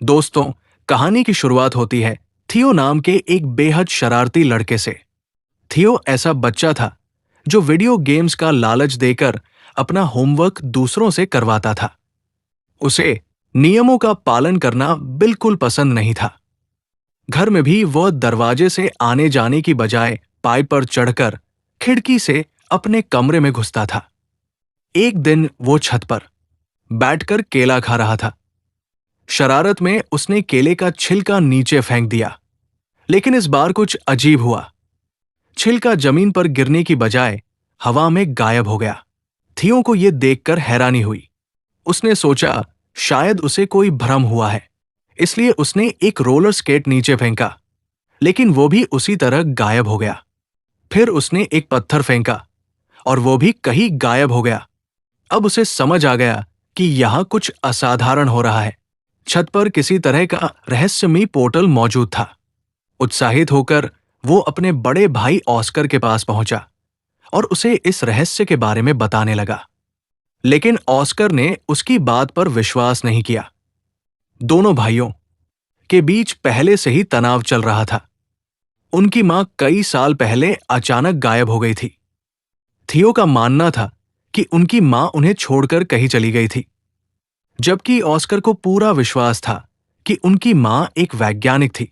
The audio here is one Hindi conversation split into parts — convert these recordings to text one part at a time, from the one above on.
दोस्तों, कहानी की शुरुआत होती है थियो नाम के एक बेहद शरारती लड़के से। थियो ऐसा बच्चा था जो वीडियो गेम्स का लालच देकर अपना होमवर्क दूसरों से करवाता था। उसे नियमों का पालन करना बिल्कुल पसंद नहीं था। घर में भी वह दरवाजे से आने जाने की बजाय पाइप पर चढ़कर खिड़की से अपने कमरे में घुसता था। एक दिन वो छत पर बैठकर केला खा रहा था। शरारत में उसने केले का छिलका नीचे फेंक दिया, लेकिन इस बार कुछ अजीब हुआ। छिलका जमीन पर गिरने की बजाय हवा में गायब हो गया। थियो को यह देखकर हैरानी हुई। उसने सोचा शायद उसे कोई भ्रम हुआ है, इसलिए उसने एक रोलर स्केट नीचे फेंका, लेकिन वो भी उसी तरह गायब हो गया। फिर उसने एक पत्थर फेंका और वो भी कहीं गायब हो गया। अब उसे समझ आ गया कि यहां कुछ असाधारण हो रहा है। छत पर किसी तरह का रहस्यमयी पोर्टल मौजूद था। उत्साहित होकर वो अपने बड़े भाई ऑस्कर के पास पहुंचा और उसे इस रहस्य के बारे में बताने लगा। लेकिन ऑस्कर ने उसकी बात पर विश्वास नहीं किया। दोनों भाइयों के बीच पहले से ही तनाव चल रहा था। उनकी मां कई साल पहले अचानक गायब हो गई थी। थियो का मानना था कि उनकी मां उन्हें छोड़कर कहीं चली गई थी, जबकि ऑस्कर को पूरा विश्वास था कि उनकी मां एक वैज्ञानिक थी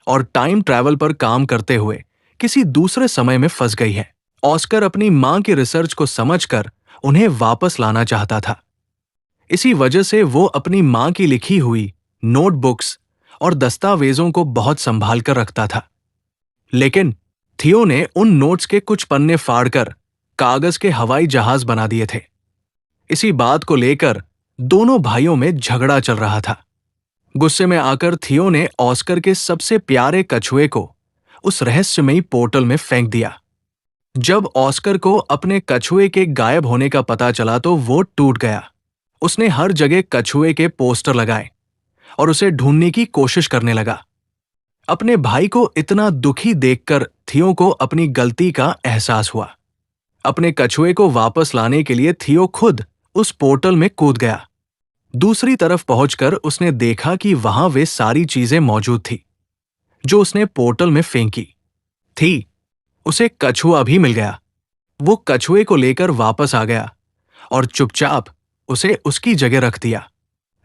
और टाइम ट्रैवल पर काम करते हुए किसी दूसरे समय में फंस गई है। ऑस्कर अपनी मां की रिसर्च को समझकर उन्हें वापस लाना चाहता था। इसी वजह से वो अपनी मां की लिखी हुई नोटबुक्स और दस्तावेजों को बहुत संभाल कर रखता था। लेकिन थियो ने उन नोट्स के कुछ पन्ने फाड़कर कागज के हवाई जहाज बना दिए थे। इसी बात को लेकर दोनों भाइयों में झगड़ा चल रहा था। गुस्से में आकर थियो ने ऑस्कर के सबसे प्यारे कछुए को उस रहस्यमयी पोर्टल में फेंक दिया। जब ऑस्कर को अपने कछुए के गायब होने का पता चला तो वो टूट गया। उसने हर जगह कछुए के पोस्टर लगाए और उसे ढूंढने की कोशिश करने लगा। अपने भाई को इतना दुखी देखकर थियो को अपनी गलती का एहसास हुआ। अपने कछुए को वापस लाने के लिए थियो खुद उस पोर्टल में कूद गया। दूसरी तरफ पहुंचकर उसने देखा कि वहां वे सारी चीजें मौजूद थी जो उसने पोर्टल में फेंकी थी। उसे कछुआ भी मिल गया। वो कछुए को लेकर वापस आ गया और चुपचाप उसे उसकी जगह रख दिया।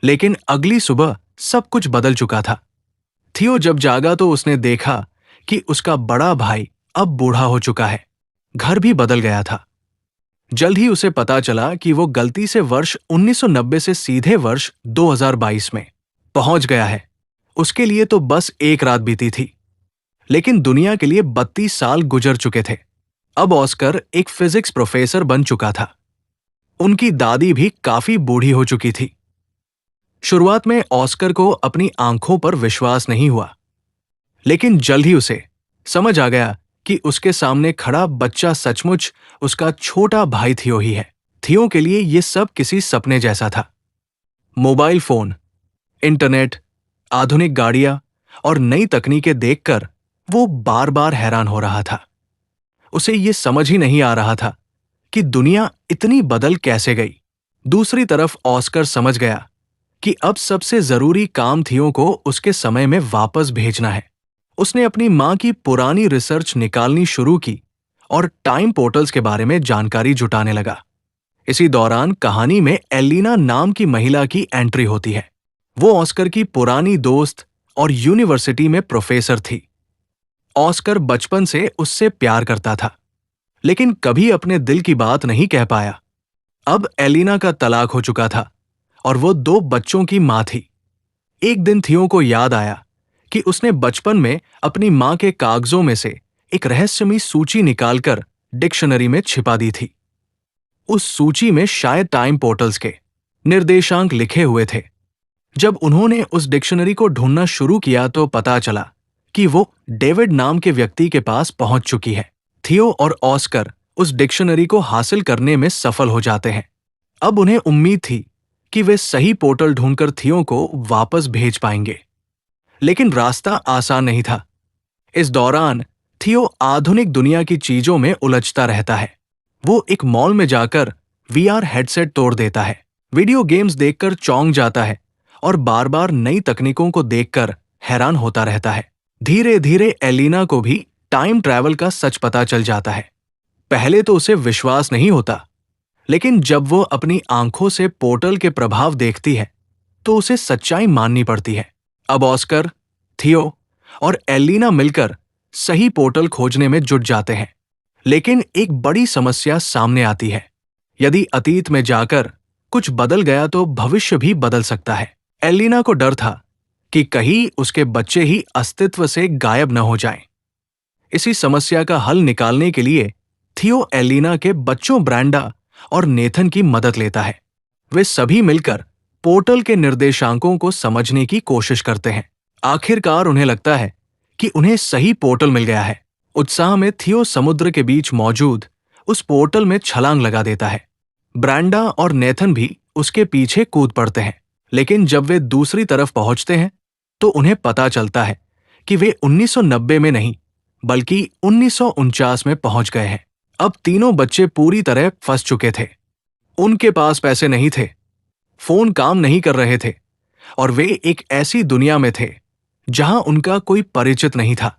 लेकिन अगली सुबह सब कुछ बदल चुका था। थियो जब जागा तो उसने देखा कि उसका बड़ा भाई अब बूढ़ा हो चुका है। घर भी बदल गया था। जल्द ही उसे पता चला कि वो गलती से वर्ष 1990 से सीधे वर्ष 2022 में पहुंच गया है। उसके लिए तो बस एक रात बीती थी, लेकिन दुनिया के लिए 32 साल गुजर चुके थे। अब ऑस्कर एक फिजिक्स प्रोफेसर बन चुका था। उनकी दादी भी काफी बूढ़ी हो चुकी थी। शुरुआत में ऑस्कर को अपनी आंखों पर विश्वास नहीं हुआ, लेकिन जल्द ही उसे समझ आ गया कि उसके सामने खड़ा बच्चा सचमुच उसका छोटा भाई थियो ही है। थियो के लिए यह सब किसी सपने जैसा था। मोबाइल फोन, इंटरनेट, आधुनिक गाड़ियां और नई तकनीकें देखकर वो बार बार हैरान हो रहा था। उसे ये समझ ही नहीं आ रहा था कि दुनिया इतनी बदल कैसे गई। दूसरी तरफ ऑस्कर समझ गया कि अब सबसे जरूरी काम थियो को उसके समय में वापस भेजना है। उसने अपनी मां की पुरानी रिसर्च निकालनी शुरू की और टाइम पोर्टल्स के बारे में जानकारी जुटाने लगा। इसी दौरान कहानी में एलिना नाम की महिला की एंट्री होती है। वो ऑस्कर की पुरानी दोस्त और यूनिवर्सिटी में प्रोफेसर थी। ऑस्कर बचपन से उससे प्यार करता था, लेकिन कभी अपने दिल की बात नहीं कह पाया। अब एलिना का तलाक हो चुका था और वो 2 बच्चों की मां थी। एक दिन थियो को याद आया कि उसने बचपन में अपनी मां के कागजों में से एक रहस्यमयी सूची निकालकर डिक्शनरी में छिपा दी थी। उस सूची में शायद टाइम पोर्टल्स के निर्देशांक लिखे हुए थे। जब उन्होंने उस डिक्शनरी को ढूंढना शुरू किया तो पता चला कि वो डेविड नाम के व्यक्ति के पास पहुंच चुकी है। थियो और ऑस्कर उस डिक्शनरी को हासिल करने में सफल हो जाते हैं। अब उन्हें उम्मीद थी कि वे सही पोर्टल ढूंढकर थियो को वापस भेज पाएंगे, लेकिन रास्ता आसान नहीं था। इस दौरान थियो आधुनिक दुनिया की चीजों में उलझता रहता है। वो एक मॉल में जाकर वीआर हेडसेट तोड़ देता है, वीडियो गेम्स देखकर चौंक जाता है और बार बार नई तकनीकों को देखकर हैरान होता रहता है। धीरे धीरे एलिना को भी टाइम ट्रैवल का सच पता चल जाता है। पहले तो उसे विश्वास नहीं होता, लेकिन जब वो अपनी आंखों से पोर्टल के प्रभाव देखती है तो उसे सच्चाई माननी पड़ती है। अब ऑस्कर, थियो और एलिना मिलकर सही पोर्टल खोजने में जुट जाते हैं। लेकिन एक बड़ी समस्या सामने आती है। यदि अतीत में जाकर कुछ बदल गया तो भविष्य भी बदल सकता है। एलिना को डर था कि कहीं उसके बच्चे ही अस्तित्व से गायब न हो जाएं। इसी समस्या का हल निकालने के लिए थियो एलिना के बच्चों ब्रांडा और नेथन की मदद लेता है। वे सभी मिलकर पोर्टल के निर्देशांकों को समझने की कोशिश करते हैं। आखिरकार उन्हें लगता है कि उन्हें सही पोर्टल मिल गया है। उत्साह में थियो समुद्र के बीच मौजूद उस पोर्टल में छलांग लगा देता है। ब्रांडा और नेथन भी उसके पीछे कूद पड़ते हैं। लेकिन जब वे दूसरी तरफ पहुंचते हैं तो उन्हें पता चलता है कि वे 1990 में नहीं बल्कि 1949 में पहुंच गए हैं। अब तीनों बच्चे पूरी तरह फंस चुके थे। उनके पास पैसे नहीं थे, फोन काम नहीं कर रहे थे और वे एक ऐसी दुनिया में थे जहां उनका कोई परिचित नहीं था।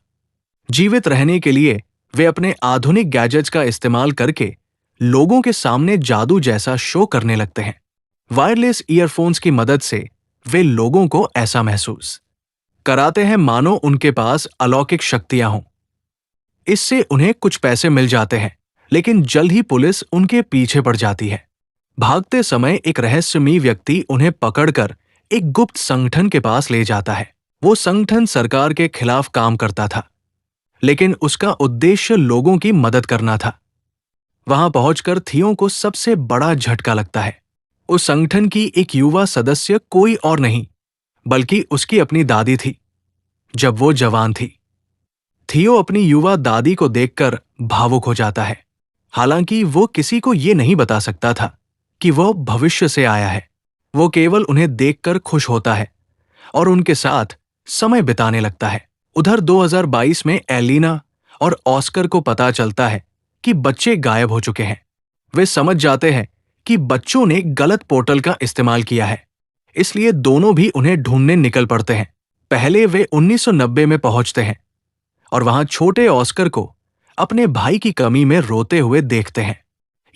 जीवित रहने के लिए वे अपने आधुनिक गैजेट्स का इस्तेमाल करके लोगों के सामने जादू जैसा शो करने लगते हैं। वायरलेस ईयरफोन्स की मदद से वे लोगों को ऐसा महसूस कराते हैं मानो उनके पास अलौकिक शक्तियां हों। इससे उन्हें कुछ पैसे मिल जाते हैं, लेकिन जल्द ही पुलिस उनके पीछे पड़ जाती है। भागते समय एक रहस्यमयी व्यक्ति उन्हें पकड़कर एक गुप्त संगठन के पास ले जाता है। वो संगठन सरकार के खिलाफ काम करता था, लेकिन उसका उद्देश्य लोगों की मदद करना था। वहां पहुंचकर थियो को सबसे बड़ा झटका लगता है। उस संगठन की एक युवा सदस्य कोई और नहीं बल्कि उसकी अपनी दादी थी जब वो जवान थी। थियो अपनी युवा दादी को देखकर भावुक हो जाता है। हालांकि वो किसी को ये नहीं बता सकता था कि वो भविष्य से आया है। वो केवल उन्हें देखकर खुश होता है और उनके साथ समय बिताने लगता है। उधर 2022 में एलिना और ऑस्कर को पता चलता है कि बच्चे गायब हो चुके हैं। वे समझ जाते हैं कि बच्चों ने गलत पोर्टल का इस्तेमाल किया है, इसलिए दोनों भी उन्हें ढूंढने निकल पड़ते हैं। पहले वे 1990 में पहुंचते हैं और वहां छोटे ऑस्कर को अपने भाई की कमी में रोते हुए देखते हैं।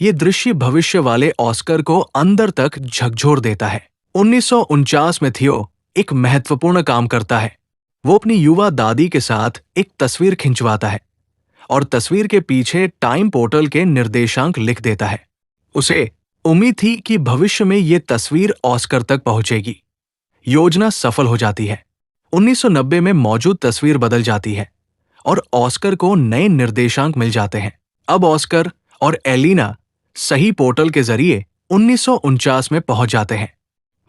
ये दृश्य भविष्य वाले ऑस्कर को अंदर तक झकझोर देता है। 1949 में थियो एक महत्वपूर्ण काम करता है। वो अपनी युवा दादी के साथ एक तस्वीर खिंचवाता है और तस्वीर के पीछे टाइम पोर्टल के निर्देशांक लिख देता है। उसे उम्मीद थी कि भविष्य में ये तस्वीर ऑस्कर तक पहुंचेगी। योजना सफल हो जाती है। 1990 में मौजूद तस्वीर बदल जाती है और ऑस्कर को नए निर्देशांक मिल जाते हैं। अब ऑस्कर और एलिना सही पोर्टल के जरिए 1949 में पहुंच जाते हैं।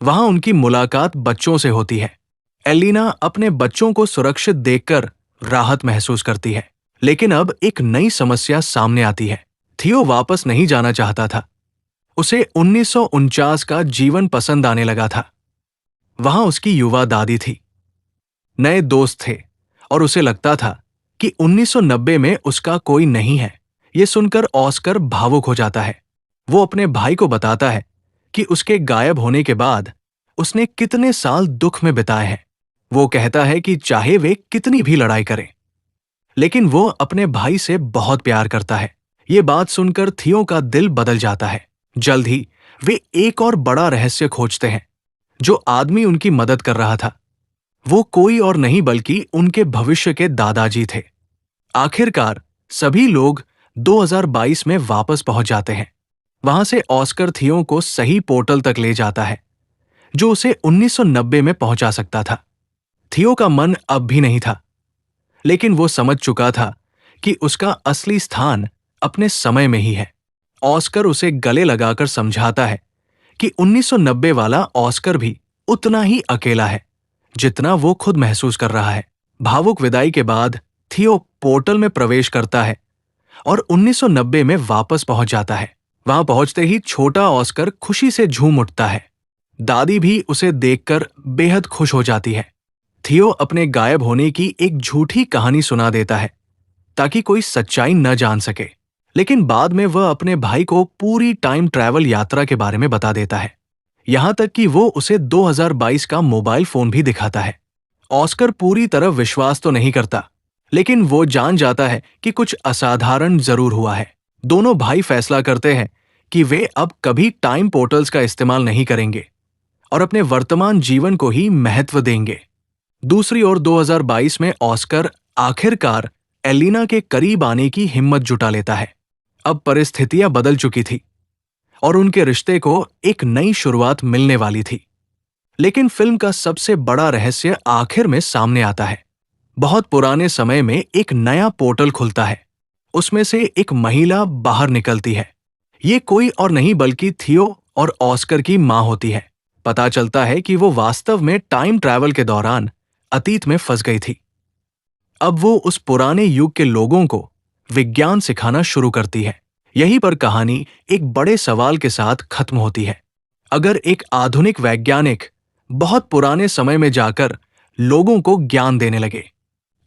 वहां उनकी मुलाकात बच्चों से होती है। एलिना अपने बच्चों को सुरक्षित देखकर राहत महसूस करती है, लेकिन अब एक नई समस्या सामने आती है। थियो वापस नहीं जाना चाहता था। उसे 1949 का जीवन पसंद आने लगा था। वहां उसकी युवा दादी थी, नए दोस्त थे और उसे लगता था कि 1990 में उसका कोई नहीं है। ये सुनकर ऑस्कर भावुक हो जाता है। वो अपने भाई को बताता है कि उसके गायब होने के बाद उसने कितने साल दुख में बिताए हैं। वो कहता है कि चाहे वे कितनी भी लड़ाई करें, लेकिन वो अपने भाई से बहुत प्यार करता है। ये बात सुनकर थियो का दिल बदल जाता है। जल्द ही वे एक और बड़ा रहस्य खोजते हैं। जो आदमी उनकी मदद कर रहा था वो कोई और नहीं बल्कि उनके भविष्य के दादाजी थे। आखिरकार सभी लोग 2022 में वापस पहुंच जाते हैं। वहां से ऑस्कर थियो को सही पोर्टल तक ले जाता है जो उसे 1990 में पहुंचा सकता था। थियो का मन अब भी नहीं था, लेकिन वो समझ चुका था कि उसका असली स्थान अपने समय में ही है। ऑस्कर उसे गले लगाकर समझाता है कि 1990 वाला ऑस्कर भी उतना ही अकेला है जितना वो खुद महसूस कर रहा है। भावुक विदाई के बाद थियो पोर्टल में प्रवेश करता है और 1990 में वापस पहुंच जाता है। वहां पहुंचते ही छोटा ऑस्कर खुशी से झूम उठता है। दादी भी उसे देखकर बेहद खुश हो जाती है। थियो अपने गायब होने की एक झूठी कहानी सुना देता है ताकि कोई सच्चाई न जान सके, लेकिन बाद में वह अपने भाई को पूरी टाइम ट्रैवल यात्रा के बारे में बता देता है। यहां तक कि वो उसे 2022 का मोबाइल फोन भी दिखाता है। ऑस्कर पूरी तरह विश्वास तो नहीं करता, लेकिन वो जान जाता है कि कुछ असाधारण जरूर हुआ है। दोनों भाई फैसला करते हैं कि वे अब कभी टाइम पोर्टल्स का इस्तेमाल नहीं करेंगे और अपने वर्तमान जीवन को ही महत्व देंगे। दूसरी ओर 2022 में ऑस्कर आखिरकार एलिना के करीब आने की हिम्मत जुटा लेता है। अब परिस्थितियां बदल चुकी थी और उनके रिश्ते को एक नई शुरुआत मिलने वाली थी। लेकिन फिल्म का सबसे बड़ा रहस्य आखिर में सामने आता है। बहुत पुराने समय में एक नया पोर्टल खुलता है। उसमें से एक महिला बाहर निकलती है। ये कोई और नहीं बल्कि थियो और ऑस्कर की मां होती है। पता चलता है कि वो वास्तव में टाइम ट्रैवल के दौरान अतीत में फंस गई थी। अब वो उस पुराने युग के लोगों को विज्ञान सिखाना शुरू करती है। यहीं पर कहानी एक बड़े सवाल के साथ खत्म होती है। अगर एक आधुनिक वैज्ञानिक बहुत पुराने समय में जाकर लोगों को ज्ञान देने लगे,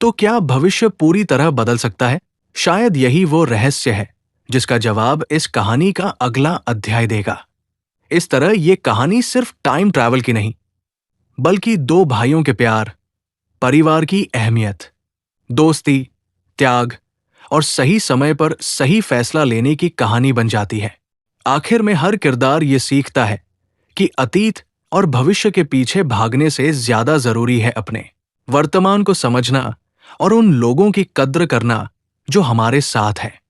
तो क्या भविष्य पूरी तरह बदल सकता है? शायद यही वो रहस्य है जिसका जवाब इस कहानी का अगला अध्याय देगा। इस तरह ये कहानी सिर्फ टाइम ट्रैवल की नहीं, बल्कि दो भाइयों के प्यार, परिवार की अहमियत, दोस्ती, त्याग और सही समय पर सही फैसला लेने की कहानी बन जाती है। आखिर में हर किरदार ये सीखता है कि अतीत और भविष्य के पीछे भागने से ज्यादा जरूरी है अपने वर्तमान को समझना और उन लोगों की कद्र करना जो हमारे साथ है।